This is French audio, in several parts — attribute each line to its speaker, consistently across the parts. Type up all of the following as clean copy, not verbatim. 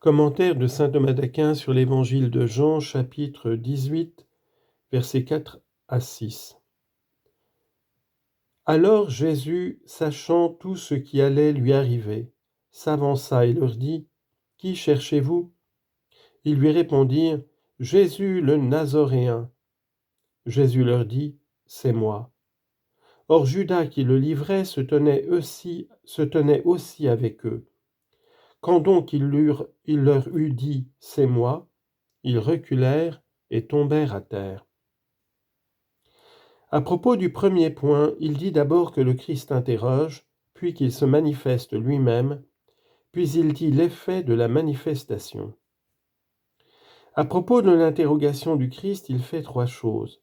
Speaker 1: Commentaire de saint Thomas d'Aquin sur l'évangile de Jean, chapitre 18, versets 4 à 6. Alors Jésus, sachant tout ce qui allait lui arriver, s'avança et leur dit : « Qui cherchez-vous ? » Ils lui répondirent : « Jésus le Nazoréen. » Jésus leur dit : « C'est moi. » Or Judas qui le livrait se tenait aussi avec eux. Quand donc il leur eut dit « C'est moi », ils reculèrent et tombèrent à terre. À propos du premier point, il dit d'abord que le Christ interroge, puis qu'il se manifeste lui-même, puis il dit l'effet de la manifestation. À propos de l'interrogation du Christ, il fait trois choses.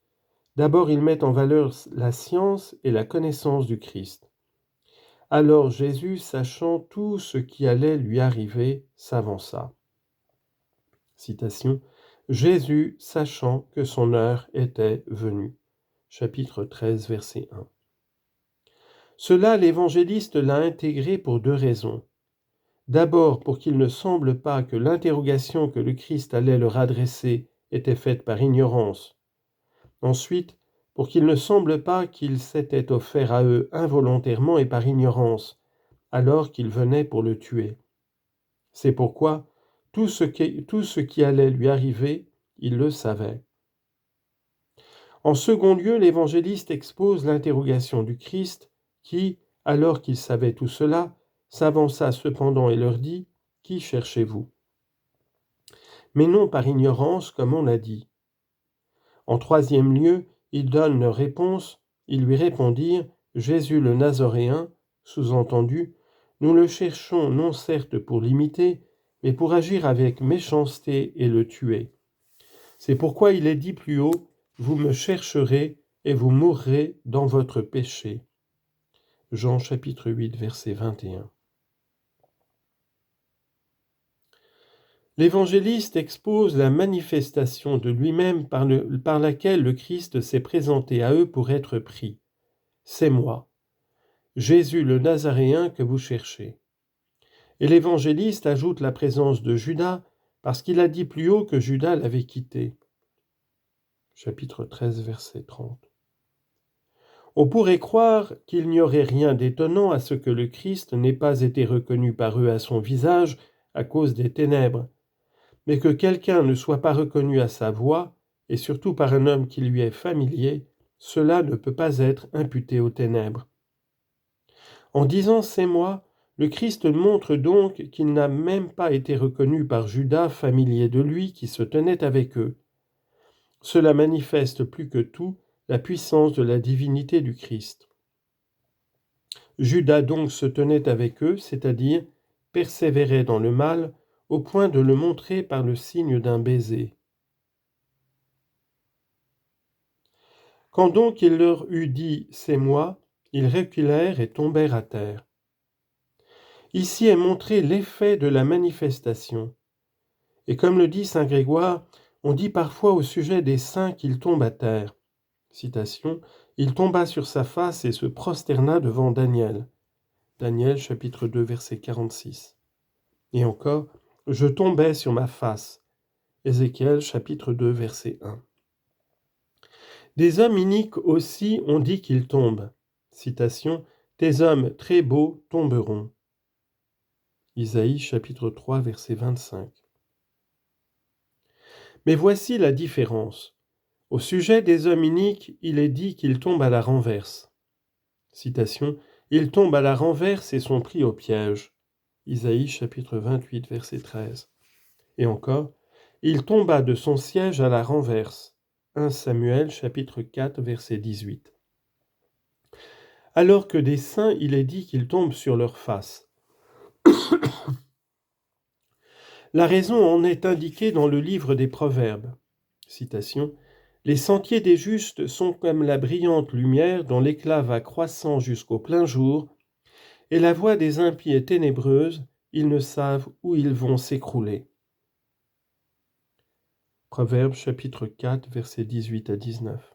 Speaker 1: D'abord, il met en valeur la science et la connaissance du Christ. Alors Jésus, sachant tout ce qui allait lui arriver, s'avança. Citation. Jésus, sachant que son heure était venue. Chapitre 13, verset 1. Cela, l'évangéliste l'a intégré pour deux raisons. D'abord, pour qu'il ne semble pas que l'interrogation que le Christ allait leur adresser était faite par ignorance. Ensuite, pour qu'il ne semble pas qu'il s'était offert à eux involontairement et par ignorance, alors qu'il venait pour le tuer. C'est pourquoi tout ce qui allait lui arriver, il le savait. En second lieu, l'évangéliste expose l'interrogation du Christ qui, alors qu'il savait tout cela, s'avança cependant et leur dit : « Qui cherchez-vous ? » Mais non par ignorance, comme on l'a dit. En troisième lieu, il donne leur réponse. Ils lui répondirent : « Jésus le Nazoréen, sous-entendu, nous le cherchons non certes pour l'imiter, mais pour agir avec méchanceté et le tuer. C'est pourquoi il est dit plus haut : vous me chercherez et vous mourrez dans votre péché. » Jean chapitre 8, verset 21. L'évangéliste expose la manifestation de lui-même par laquelle le Christ s'est présenté à eux pour être pris. C'est moi, Jésus le Nazaréen que vous cherchez. Et l'évangéliste ajoute la présence de Judas parce qu'il a dit plus haut que Judas l'avait quitté. Chapitre 13, verset 30. On pourrait croire qu'il n'y aurait rien d'étonnant à ce que le Christ n'ait pas été reconnu par eux à son visage à cause des ténèbres, mais que quelqu'un ne soit pas reconnu à sa voix, et surtout par un homme qui lui est familier, cela ne peut pas être imputé aux ténèbres. En disant « c'est moi », le Christ montre donc qu'il n'a même pas été reconnu par Judas, familier de lui, qui se tenait avec eux. Cela manifeste plus que tout la puissance de la divinité du Christ. Judas donc se tenait avec eux, c'est-à-dire persévérait dans le mal, au point de le montrer par le signe d'un baiser. Quand donc il leur eut dit « c'est moi », ils reculèrent et tombèrent à terre. Ici est montré l'effet de la manifestation. Et comme le dit saint Grégoire, on dit parfois au sujet des saints qu'ils tombent à terre. Citation, « Il tomba sur sa face et se prosterna devant Daniel. » Daniel chapitre 2 verset 46. Et encore, « Je tombais sur ma face. » Ézéchiel chapitre 2 verset 1. Des hommes iniques aussi ont dit qu'ils tombent. Citation, « Tes hommes très beaux tomberont. » Isaïe chapitre 3 verset 25. Mais voici la différence. Au sujet des hommes iniques, il est dit qu'ils tombent à la renverse. Citation, « Ils tombent à la renverse et sont pris au piège. » Isaïe chapitre 28 verset 13. Et encore, « Il tomba de son siège à la renverse. » 1 Samuel chapitre 4 verset 18. Alors que des saints, il est dit qu'ils tombent sur leur face. La raison en est indiquée dans le livre des Proverbes. Citation, « Les sentiers des justes sont comme la brillante lumière dont l'éclat va croissant jusqu'au plein jour, et la voie des impies est ténébreuse, ils ne savent où ils vont s'écrouler. » Proverbes chapitre 4, versets 18 à 19.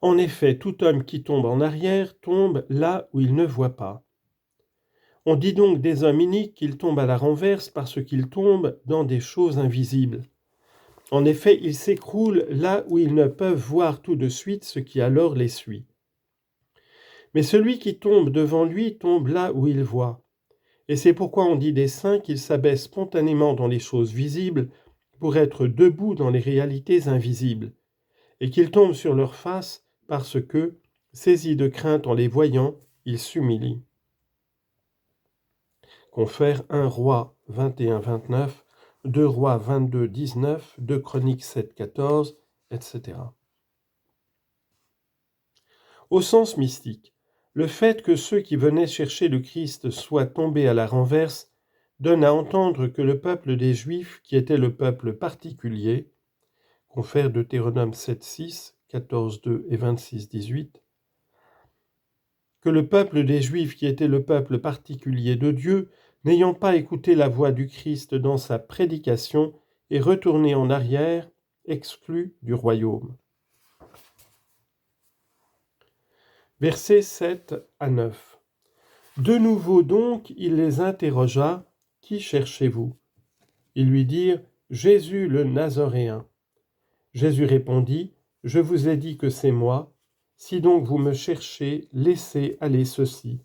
Speaker 1: En effet, tout homme qui tombe en arrière tombe là où il ne voit pas. On dit donc des hommes iniques qu'ils tombent à la renverse parce qu'ils tombent dans des choses invisibles. En effet, ils s'écroulent là où ils ne peuvent voir tout de suite ce qui alors les suit. Mais celui qui tombe devant lui tombe là où il voit. Et c'est pourquoi on dit des saints qu'ils s'abaissent spontanément dans les choses visibles pour être debout dans les réalités invisibles, et qu'ils tombent sur leur face parce que, saisis de crainte en les voyant, ils s'humilient. Confère 1 Roi 21-29, 2 Rois 22-19, 2 Chroniques 7-14, etc. Au sens mystique, le fait que ceux qui venaient chercher le Christ soient tombés à la renverse donne à entendre que le peuple des Juifs, qui était le peuple particulier, confère Deutéronome 7-6, 14-2 et 26-18, que le peuple des Juifs, qui était le peuple particulier de Dieu, n'ayant pas écouté la voix du Christ dans sa prédication, est retourné en arrière, exclu du royaume. Versets 7 à 9. De nouveau donc, il les interrogea, « Qui cherchez-vous » Ils lui dirent, « Jésus le Nazoréen. » Jésus répondit, « Je vous ai dit que c'est moi. Si donc vous me cherchez, laissez aller ceci.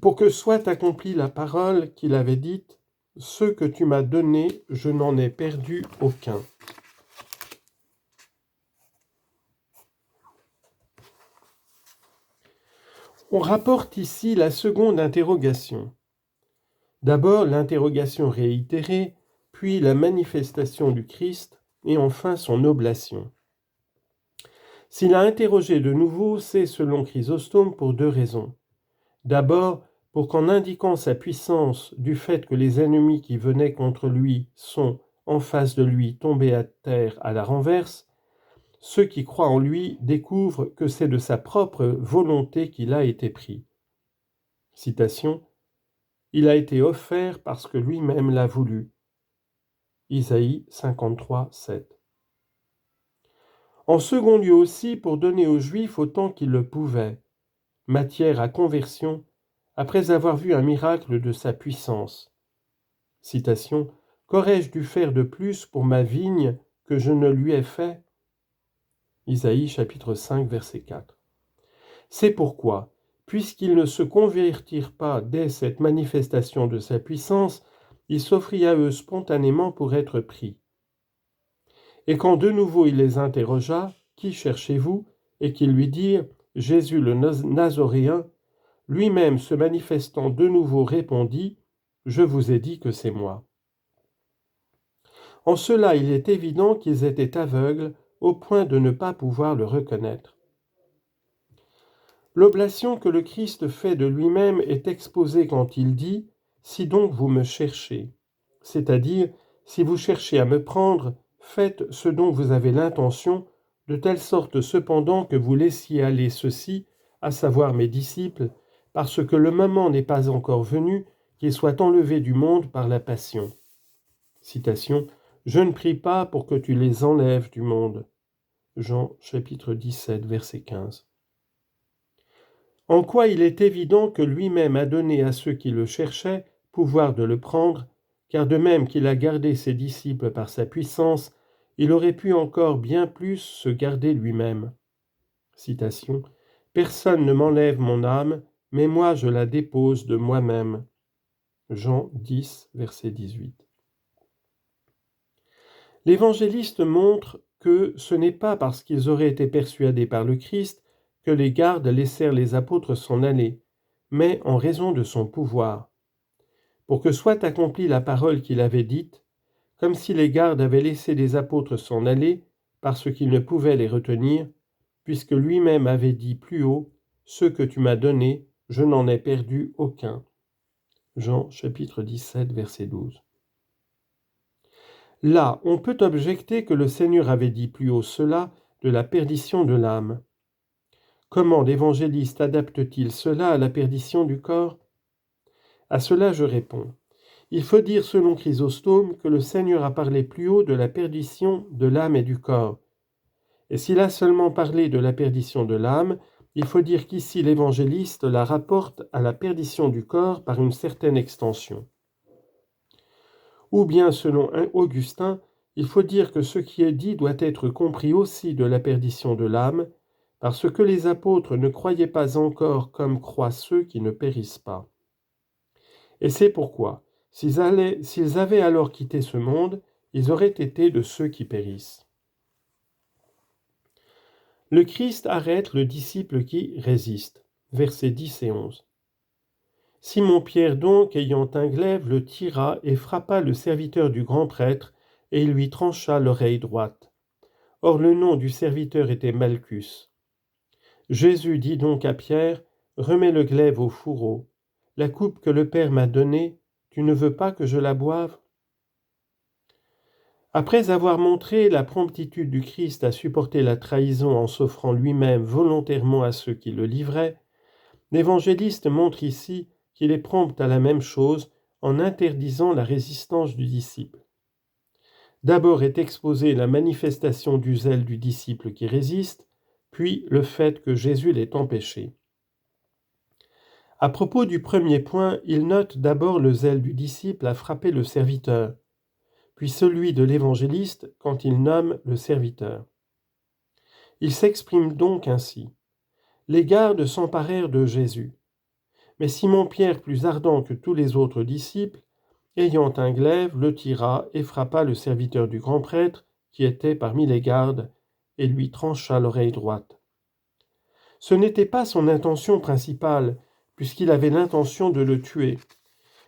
Speaker 1: Pour que soit accomplie la parole qu'il avait dite, ceux que tu m'as donnés, je n'en ai perdu aucun. » On rapporte ici la seconde interrogation. D'abord l'interrogation réitérée, puis la manifestation du Christ, et enfin son oblation. S'il a interrogé de nouveau, c'est selon Chrysostome pour deux raisons. D'abord, pour qu'en indiquant sa puissance du fait que les ennemis qui venaient contre lui sont, en face de lui, tombés à terre à la renverse, ceux qui croient en lui découvrent que c'est de sa propre volonté qu'il a été pris. Citation, « Il a été offert parce que lui-même l'a voulu. » Isaïe 53, 7. En second lieu aussi, pour donner aux Juifs autant qu'ils le pouvaient, matière à conversion, après avoir vu un miracle de sa puissance. Citation, « Qu'aurais-je dû faire de plus pour ma vigne que je ne lui ai fait » Isaïe chapitre 5, verset 4. C'est pourquoi, puisqu'ils ne se convertirent pas dès cette manifestation de sa puissance, il s'offrit à eux spontanément pour être pris. Et quand de nouveau il les interrogea, « Qui cherchez-vous » et qu'ils lui dirent, « Jésus le Nazoréen », lui-même se manifestant de nouveau répondit, « Je vous ai dit que c'est moi. » En cela, il est évident qu'ils étaient aveugles au point de ne pas pouvoir le reconnaître. L'oblation que le Christ fait de lui-même est exposée quand il dit « Si donc vous me cherchez », c'est-à-dire « Si vous cherchez à me prendre, faites ce dont vous avez l'intention, de telle sorte cependant que vous laissiez aller ceux-ci, à savoir mes disciples, parce que le moment n'est pas encore venu qu'ils soient enlevés du monde par la passion. » Citation, « Je ne prie pas pour que tu les enlèves du monde. » Jean chapitre 17, verset 15. En quoi il est évident que lui-même a donné à ceux qui le cherchaient pouvoir de le prendre, car de même qu'il a gardé ses disciples par sa puissance, il aurait pu encore bien plus se garder lui-même. Citation, « Personne ne m'enlève mon âme, mais moi je la dépose de moi-même. » Jean 10, verset 18. L'évangéliste montre que ce n'est pas parce qu'ils auraient été persuadés par le Christ que les gardes laissèrent les apôtres s'en aller, mais en raison de son pouvoir. Pour que soit accomplie la parole qu'il avait dite, comme si les gardes avaient laissé les apôtres s'en aller parce qu'ils ne pouvaient les retenir, puisque lui-même avait dit plus haut, « Ceux que tu m'as donnés, je n'en ai perdu aucun. » Jean chapitre 17, verset 12. Là, on peut objecter que le Seigneur avait dit plus haut cela de la perdition de l'âme. Comment l'évangéliste adapte-t-il cela à la perdition du corps ? À cela je réponds. Il faut dire selon Chrysostome que le Seigneur a parlé plus haut de la perdition de l'âme et du corps. Et s'il a seulement parlé de la perdition de l'âme, Il faut dire qu'ici l'évangéliste la rapporte à la perdition du corps par une certaine extension. Ou bien, selon Augustin, il faut dire que ce qui est dit doit être compris aussi de la perdition de l'âme, parce que les apôtres ne croyaient pas encore comme croient ceux qui ne périssent pas. Et c'est pourquoi, s'ils avaient alors quitté ce monde, ils auraient été de ceux qui périssent. Le Christ arrête le disciple qui résiste. Versets 10 et 11. Simon-Pierre donc, ayant un glaive, le tira et frappa le serviteur du grand prêtre, et il lui trancha l'oreille droite. Or le nom du serviteur était Malchus. Jésus dit donc à Pierre, « Remets le glaive au fourreau. La coupe que le Père m'a donnée, tu ne veux pas que je la boive ?» Après avoir montré la promptitude du Christ à supporter la trahison en s'offrant lui-même volontairement à ceux qui le livraient, l'évangéliste montre ici qu'il est prompt à la même chose en interdisant la résistance du disciple. D'abord est exposée la manifestation du zèle du disciple qui résiste, puis le fait que Jésus l'ait empêché. À propos du premier point, il note d'abord le zèle du disciple à frapper le serviteur, puis celui de l'évangéliste quand il nomme le serviteur. Il s'exprime donc ainsi. Les gardes s'emparèrent de Jésus. Mais Simon-Pierre, plus ardent que tous les autres disciples, ayant un glaive, le tira et frappa le serviteur du grand prêtre, qui était parmi les gardes, et lui trancha l'oreille droite. Ce n'était pas son intention principale, puisqu'il avait l'intention de le tuer,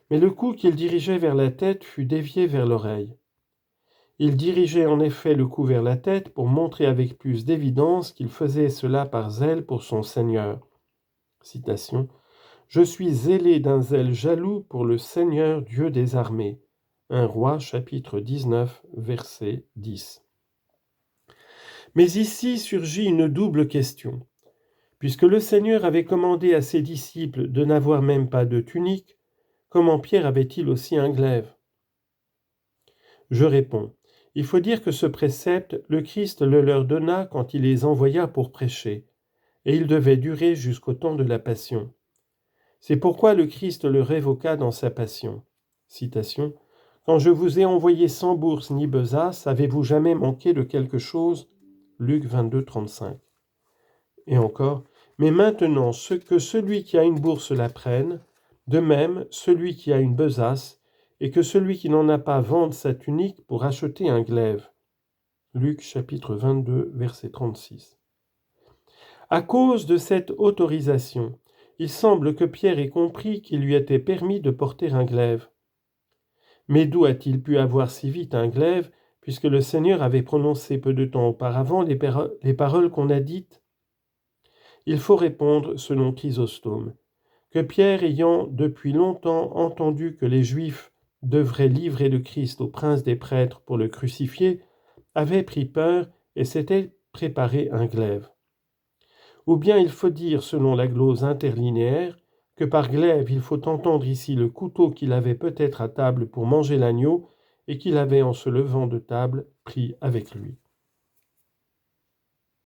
Speaker 1: mais le coup qu'il dirigeait vers la tête fut dévié vers l'oreille. Il dirigeait en effet le coup vers la tête pour montrer avec plus d'évidence qu'il faisait cela par zèle pour son Seigneur. Citation. « Je suis zélé d'un zèle jaloux pour le Seigneur Dieu des armées. » 1 Roi, chapitre 19, verset 10. Mais ici surgit une double question. Puisque le Seigneur avait commandé à ses disciples de n'avoir même pas de tunique, comment Pierre avait-il aussi un glaive ? Je réponds, il faut dire que ce précepte, le Christ le leur donna quand il les envoya pour prêcher, et il devait durer jusqu'au temps de la Passion. C'est pourquoi le Christ le révoqua dans sa Passion. Citation. « Quand je vous ai envoyé sans bourse ni besace, avez-vous jamais manqué de quelque chose ?» Luc 22, 35. Et encore, « Mais maintenant, que celui qui a une bourse la prenne, de même celui qui a une besace, et que celui qui n'en a pas vende sa tunique pour acheter un glaive. » Luc chapitre 22, verset 36. À cause de cette autorisation, il semble que Pierre ait compris qu'il lui était permis de porter un glaive. Mais d'où a-t-il pu avoir si vite un glaive, puisque le Seigneur avait prononcé peu de temps auparavant les paroles qu'on a dites ? Il faut répondre selon Chrysostome, que Pierre, ayant depuis longtemps entendu que les Juifs devraient livrer le Christ au prince des prêtres pour le crucifier, avait pris peur et s'était préparé un glaive. Ou bien il faut dire, selon la glose interlinéaire, que par glaive il faut entendre ici le couteau qu'il avait peut-être à table pour manger l'agneau et qu'il avait en se levant de table pris avec lui.